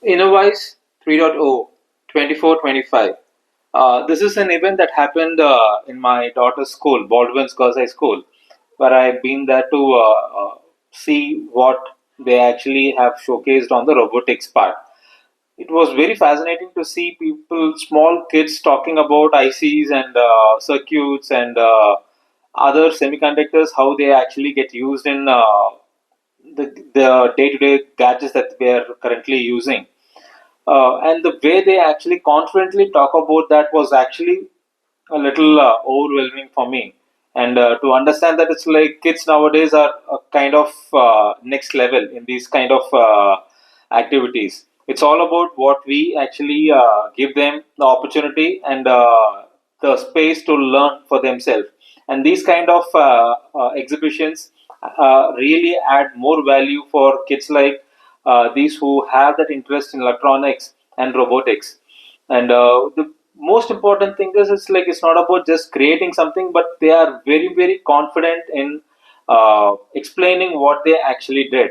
Innovize 3.0 24-25. This is an event that happened in my daughter's school, Baldwin's Girls High School, where I've been there to see what they actually have showcased on the robotics part. It was very fascinating to see people, small kids, talking about ICs and circuits and other semiconductors, how they actually get used in the day-to-day gadgets that we are currently using. And the way they actually confidently talk about that was actually a little overwhelming for me. And to understand that it's like kids nowadays are kind of next level in these kind of activities. It's all about what we actually give them the opportunity and the space to learn for themselves. And these kind of exhibitions really add more value for kids like these who have that interest in electronics and robotics. And the most important thing is it's not about just creating something, but they are very confident in explaining what they actually did,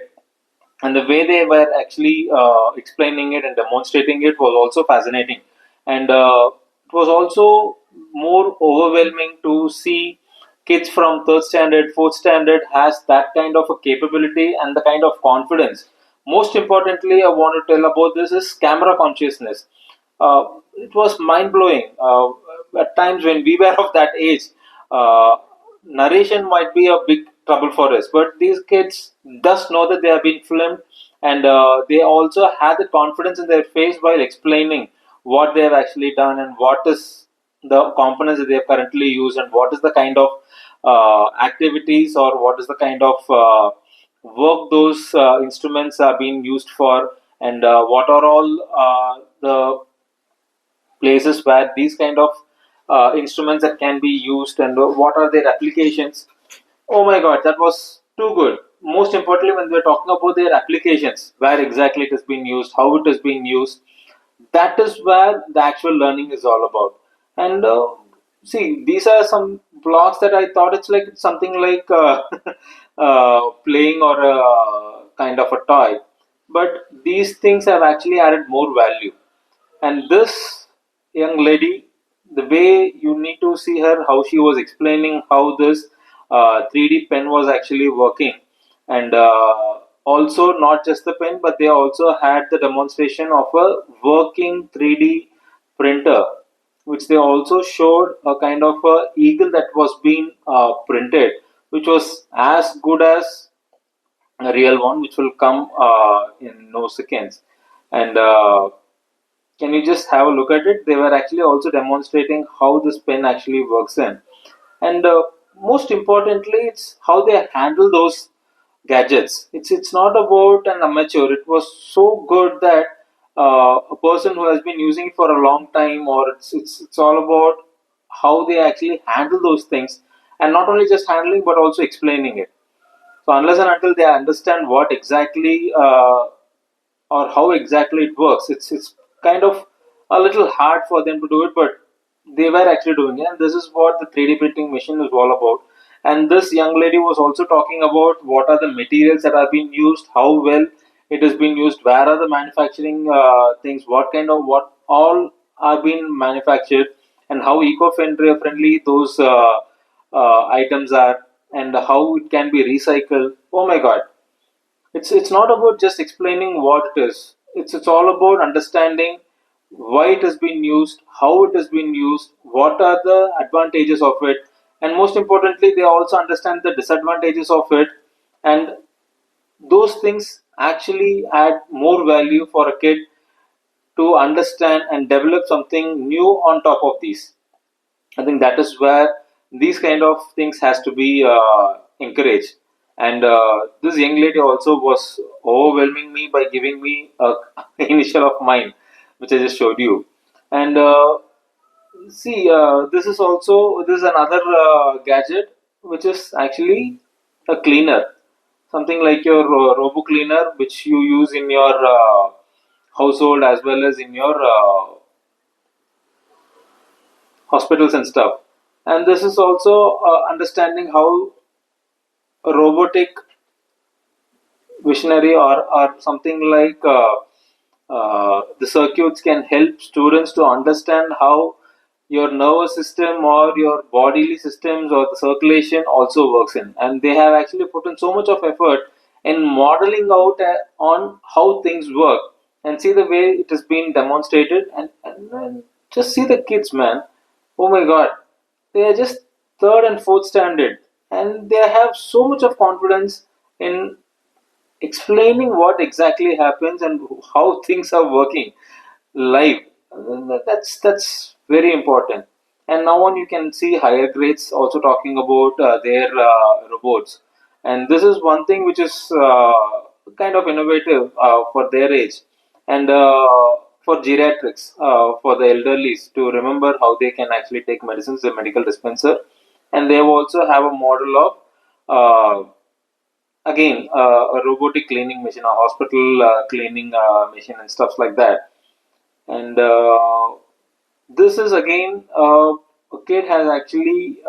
and the way they were actually explaining it and demonstrating it was also fascinating. And it was also more overwhelming to see kids from third standard, fourth standard has that kind of a capability and the kind of confidence. Most importantly, I want to tell about this is camera consciousness. It was mind blowing. At times when we were of that age, uh, narration might be a big trouble for us, but these kids does know that they have been filmed, and they also have the confidence in their face while explaining what they have actually done and what is the components that they have currently used and what is the kind of activities or what is the kind of work those instruments are being used for, and what are all the places where these kind of instruments that can be used, and what are their applications. Oh my god, that was too good. Most importantly, when we're talking about their applications, where exactly it is being used, how it is being used, that is where the actual learning is all about. And see, these are some blocks that I thought it's like something like playing or a kind of a toy, but these things have actually added more value. And this young lady, the way you need to see her, how she was explaining how this 3D pen was actually working, and also not just the pen, but they also had the demonstration of a working 3D printer, which they also showed a kind of a eagle that was being printed, which was as good as a real one, which will come in no seconds. And can you just have a look at it? They were actually also demonstrating how this pen actually works in. And most importantly, it's how they handle those gadgets. It's not about an amateur. It was so good that a person who has been using it for a long time, or it's all about how they actually handle those things, and not only just handling but also explaining it. So unless and until they understand what exactly or how exactly it works, it's kind of a little hard for them to do it, but they were actually doing it, and this is what the 3D printing machine is all about. And this young lady was also talking about what are the materials that are being used, how well it has been used, where are the manufacturing things, what kind of what all are being manufactured, and how eco-friendly those items are, and how it can be recycled. Oh my god, it's not about just explaining what it is. It's all about understanding why it has been used, how it has been used, what are the advantages of it, and most importantly, they also understand the disadvantages of it. And those things actually add more value for a kid to understand and develop something new on top of these. I think that is where these kind of things has to be encouraged. And this young lady also was overwhelming me by giving me a initial of mine, which I just showed you. And see, this is another gadget which is actually a cleaner, something like your robo cleaner, which you use in your household as well as in your hospitals and stuff. And this is also understanding how a robotic visionary or something like circuits can help students to understand how your nervous system or your bodily systems or the circulation also works in, and they have actually put in so much of effort in modeling out on how things work, and see the way it has been demonstrated, and just see the kids, man. Oh my god, they are just third and fourth standard, and they have so much of confidence in explaining what exactly happens and how things are working live. That's very important. And now on, you can see higher grades also talking about their robots, and this is one thing which is kind of innovative for their age, and for geriatrics, for the elderlies to remember how they can actually take medicines, the medical dispenser, and they also have a model of again a robotic cleaning machine, a hospital cleaning machine, and stuff like that. And this is again a kid has actually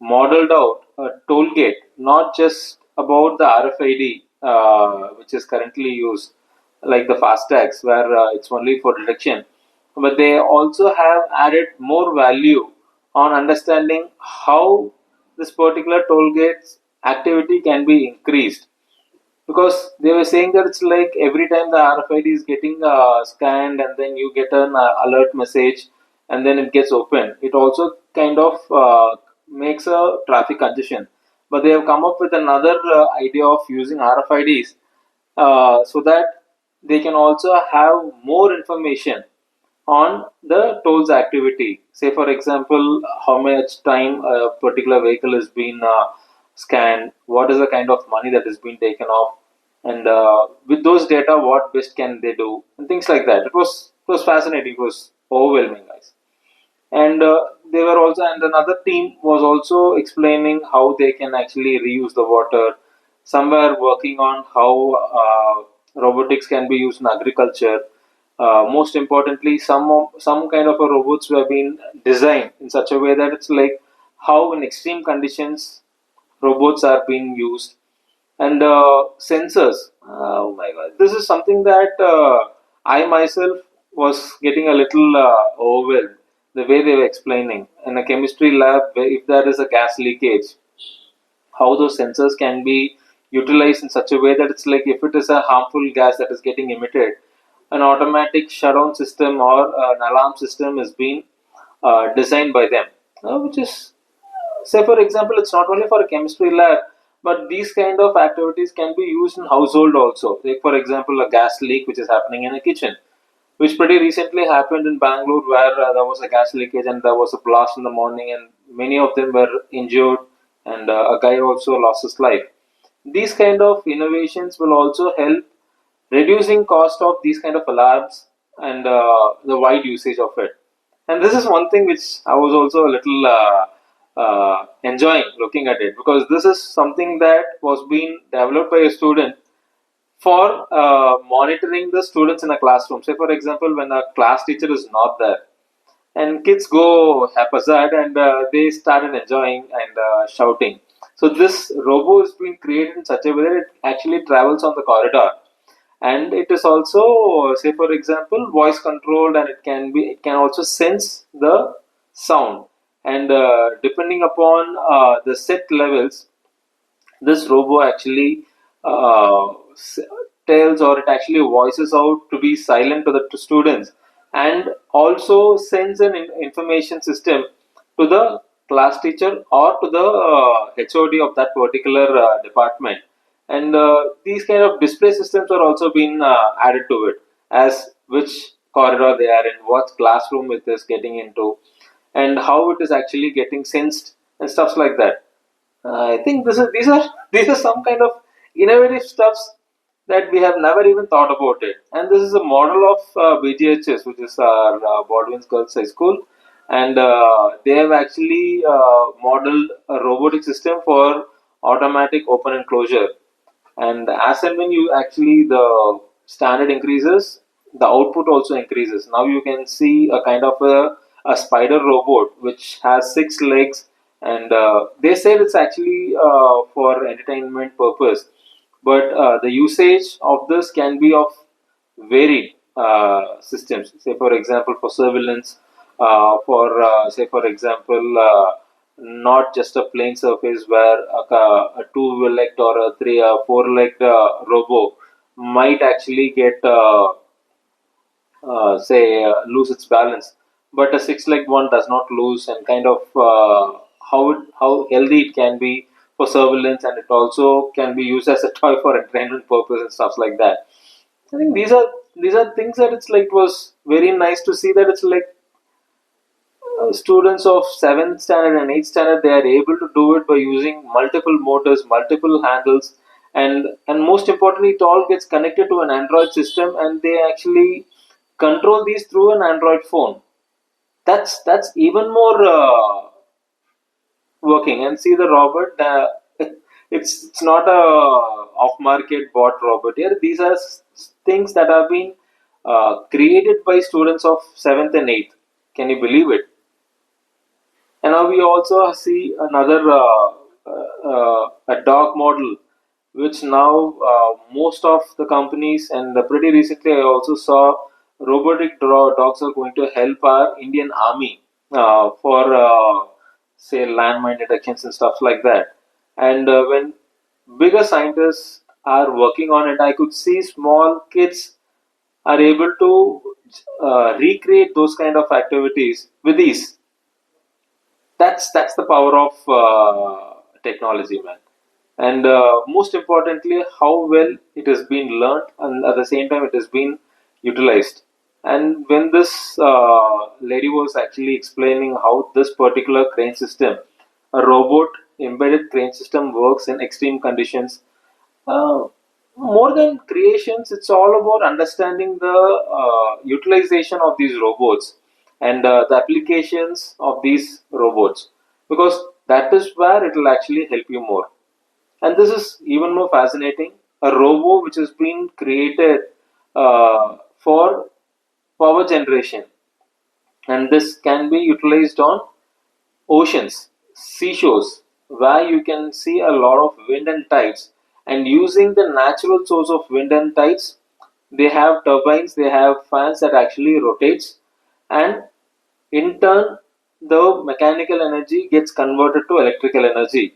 modeled out a toll gate, not just about the RFID, which is currently used, like the FASTags, where it's only for detection, but they also have added more value on understanding how this particular toll gate's activity can be increased, because they were saying that it's like every time the RFID is getting scanned and then you get an alert message and then it gets open, it also kind of makes a traffic congestion. But they have come up with another idea of using RFIDs so that they can also have more information on the tolls activity. Say, for example, how much time a particular vehicle has been scanned, what is the kind of money that has been taken off, and with those data, what best can they do, and things like that. It was fascinating. It was overwhelming, guys. And they were also, and another team was also explaining how they can actually reuse the water. Some were working on how robotics can be used in agriculture. Most importantly, some kind of a robots were being designed in such a way that it's like how in extreme conditions robots are being used, and sensors. Oh my god, this is something that I myself was getting a little overwhelmed the way they were explaining. In a chemistry lab, if there is a gas leakage, how those sensors can be utilized in such a way that it's like if it is a harmful gas that is getting emitted, an automatic shutdown system or an alarm system is being designed by them, which is, say for example, it's not only for a chemistry lab, but these kind of activities can be used in household also. Like for example, a gas leak which is happening in a kitchen, which pretty recently happened in Bangalore, where there was a gas leakage and there was a blast in the morning, and many of them were injured, and a guy also lost his life. These kind of innovations will also help reducing cost of these kind of alarms and the wide usage of it. And this is one thing which I was also a little enjoying looking at it, because this is something that was being developed by a student for monitoring the students in a classroom. Say, for example, when a class teacher is not there and kids go haphazard, and they started enjoying and shouting. So, this robo is being created in such a way that it actually travels on the corridor, and it is also, say for example, voice controlled, and it can also sense the sound, and depending upon the set levels, this robo actually uh, s- tells, or it actually voices out to be silent to the to students, and also sends an information system to the class teacher or to the HOD of that particular department. And these kind of display systems are also being added to it, as which corridor they are in, what classroom it is getting into, and how it is actually getting sensed, and stuff like that. I think these are some kind of innovative stuffs that we have never even thought about it. And this is a model of BGHS, which is our Baldwin's Girls High School, and they have actually modeled a robotic system for automatic open and closure. And as and when you actually the standard increases, the output also increases. Now you can see a kind of a spider robot which has six legs, and they said it's actually for entertainment purpose, but the usage of this can be of varied. systems. Say, for example, for surveillance, for say, for example, not just a plain surface where a two-legged or a three, four-legged robo might actually get say lose its balance, but a six-legged one does not lose, and kind of how healthy it can be for surveillance, and it also can be used as a toy for entertainment purpose and stuff like that. I think these are things that it's like it was very nice to see that it's like students of seventh standard and eighth standard, they are able to do it by using multiple motors, multiple handles, and most importantly, it all gets connected to an Android system, and they actually control these through an Android phone. That's even more working. And see the robot. It's not a off market bought robot here. These are things that have been created by students of seventh and eighth. Can you believe it? And now we also see another a dog model, which now most of the companies, and pretty recently I also saw robotic dogs are going to help our Indian Army for say landmine detections and stuff like that. And when bigger scientists are working on it, I could see small kids are able to recreate those kind of activities with ease. That's the power of technology, man. And most importantly, how well it has been learned, and at the same time it has been utilized. And when this lady was actually explaining how this particular crane system, a robot embedded crane system, works in extreme conditions, uh, more than creations, it's all about understanding the utilization of these robots, and the applications of these robots, because that is where it will actually help you more. And this is even more fascinating. A robo which has been created for power generation, and this can be utilized on oceans, seashores, where you can see a lot of wind and tides. And using the natural source of wind and tides, they have turbines, they have fans that actually rotates, and in turn, the mechanical energy gets converted to electrical energy.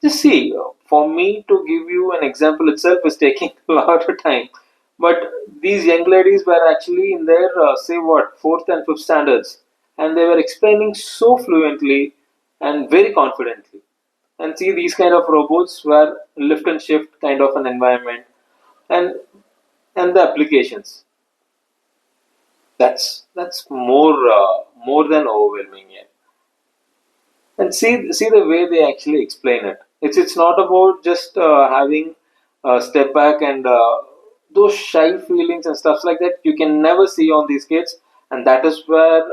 Just see, for me to give you an example itself is taking a lot of time. But these young ladies were actually in their, say what, fourth and fifth standards, and they were explaining so fluently and very confidently. And see, these kind of robots were lift and shift kind of an environment, and the applications. That's more than overwhelming. Yeah. And see the way they actually explain it. It's not about just having a step back and those shy feelings and stuff like that you can never see on these kids. And that is where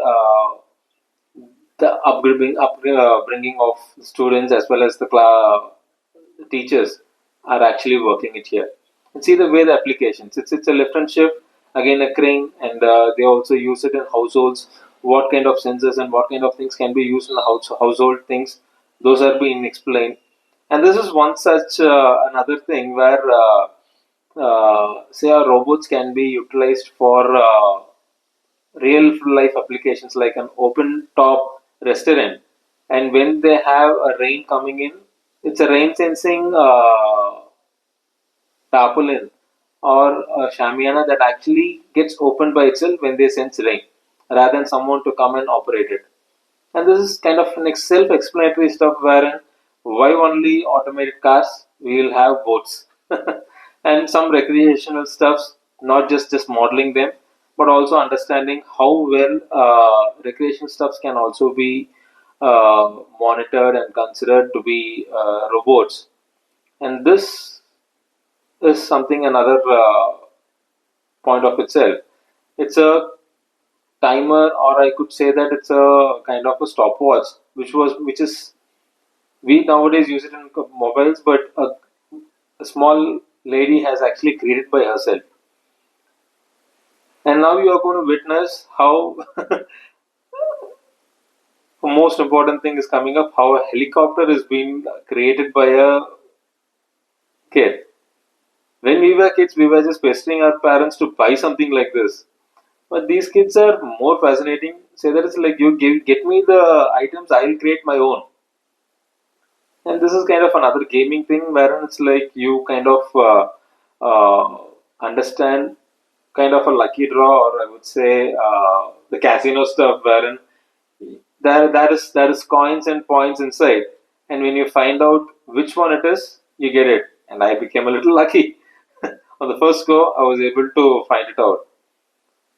the bringing of students as well as the teachers are actually working it here. And see the way the applications. It's a lift and shift, again a crane, and they also use it in households. What kind of sensors and what kind of things can be used in the household things? Those are being explained. And this is one such another thing where say our robots can be utilized for real life applications like an open top restaurant. And when they have a rain coming in, it's a rain sensing tarpaulin or a shamiana that actually gets opened by itself when they sense rain, rather than someone to come and operate it. And this is kind of an self-explanatory stuff wherein why only automated cars? We will have boats and some recreational stuffs, not just modeling them, but also understanding how well recreation stuffs can also be monitored and considered to be robots. And this is something another point of itself. It's a timer, or I could say that it's a kind of a stopwatch, which is we nowadays use it in mobiles, but a small lady has actually created by herself. And now you are going to witness how the most important thing is coming up: how a helicopter is being created by a kid. When we were kids, we were just pestering our parents to buy something like this. But these kids are more fascinating. Say that it's like you get me the items, I'll create my own. And this is kind of another gaming thing wherein it's like you kind of understand kind of a lucky draw, or I would say the casino stuff wherein there is coins and points inside, and when you find out which one it is, you get it. And I became a little lucky. On the first go, I was able to find it out.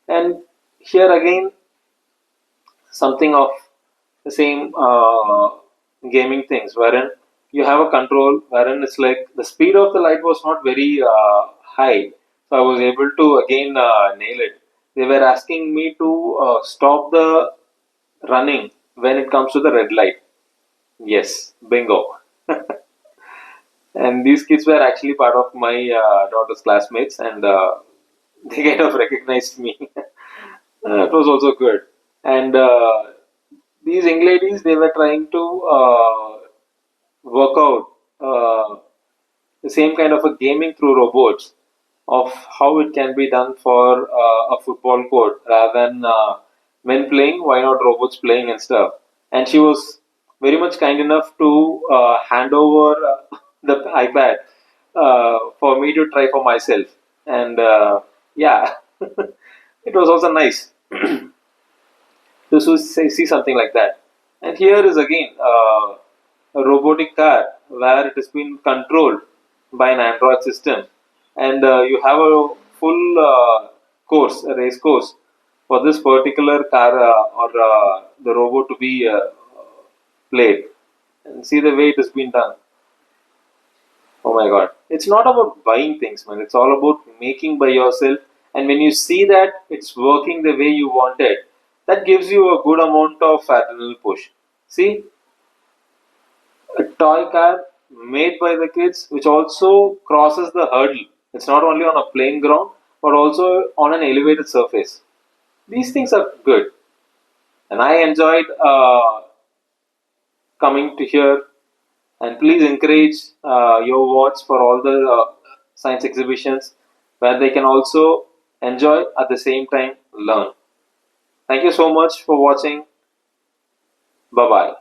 And here again, something of the same gaming things, wherein you have a control, wherein it's like the speed of the light was not very high, so I was able to again nail it. They were asking me to stop the running when it comes to the red light. Yes, bingo. And these kids were actually part of my daughter's classmates, and they kind of recognized me. It was also good. And these young ladies, they were trying to work out the same kind of a gaming through robots of how it can be done for a football court rather than men playing. Why not robots playing and stuff? And she was very much kind enough to hand over the iPad for me to try for myself. And yeah, it was also nice to see something like that. And here is again a robotic car where it has been controlled by an Android system, and you have a full course, a race course for this particular car or the robot to be played. And see the way it has been done. Oh my god. It's not about buying things, man. It's all about making by yourself. And when you see that it's working the way you want it, that gives you a good amount of adrenaline push. See, a toy car made by the kids, which also crosses the hurdle. It's not only on a plain ground, but also on an elevated surface. These things are good. And I enjoyed coming to here. And please encourage your wards for all the science exhibitions where they can also enjoy at the same time learn. Thank you so much for watching. Bye bye.